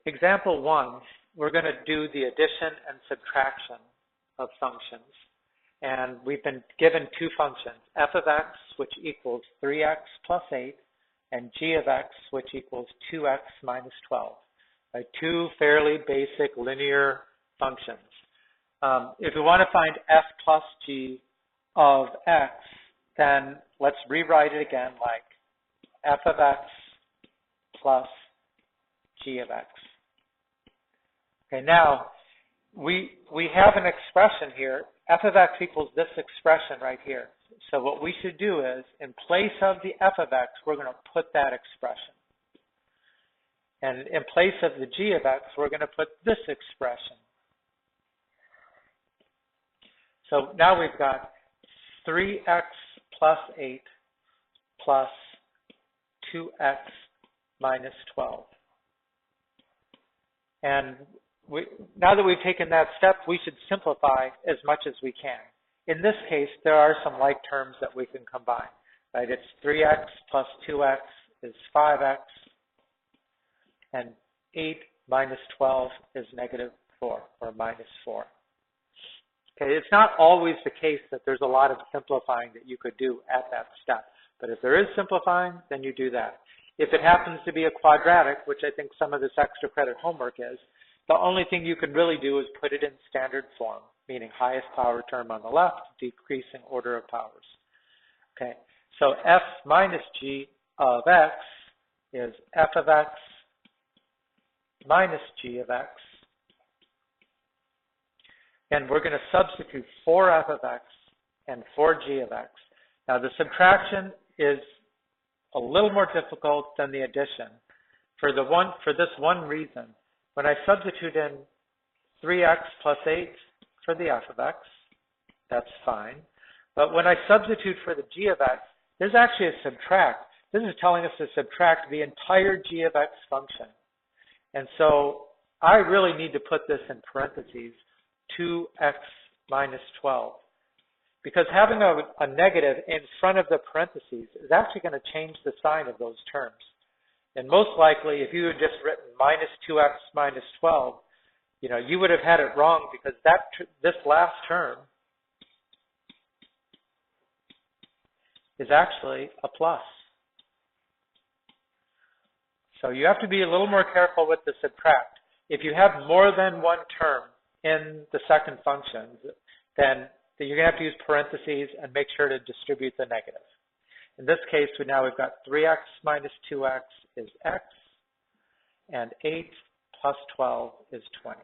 example 1, we're going to do the addition and subtraction of functions. And we've been given two functions, f of x, which equals 3x plus 8, and g of x, which equals 2x minus 12. Right? Two fairly basic linear functions. If we want to find f plus g of x, then let's rewrite it again like f of x plus g of x. Okay, now we have an expression here. F of x equals this expression right here. So what we should do is, in place of the f of x, we're going to put that expression. And in place of the g of x, we're going to put this expression. So now we've got 3x plus 8 plus 2x minus 12. And now that we've taken that step, we should simplify as much as we can. In this case, there are some like terms that we can combine. Right? It's 3x plus 2x is 5x, and 8 minus 12 is negative 4, or minus 4. Okay, it's not always the case that there's a lot of simplifying that you could do at that step. But if there is simplifying, then you do that. If it happens to be a quadratic, which I think some of this extra credit homework is, the only thing you can really do is put it in standard form, meaning highest power term on the left, decreasing order of powers. Okay, so f minus g of x is f of x minus g of x. And we're going to substitute for f of x and for g of x. Now the subtraction is a little more difficult than the addition for this one reason. When I substitute in 3x plus 8 for the f of x, that's fine. But when I substitute for the g of x, there's actually a subtract. This is telling us to subtract the entire g of x function. And so I really need to put this in parentheses, 2x minus 12. Because having a negative in front of the parentheses is actually going to change the sign of those terms. And most likely, if you had just written minus 2x minus 12, you would have had it wrong because this last term is actually a plus. So you have to be a little more careful with the subtract. If you have more than one term in the second function, then you're going to have to use parentheses and make sure to distribute the negative. In this case, we've got 3x minus 2x is x, and 8 plus 12 is 20.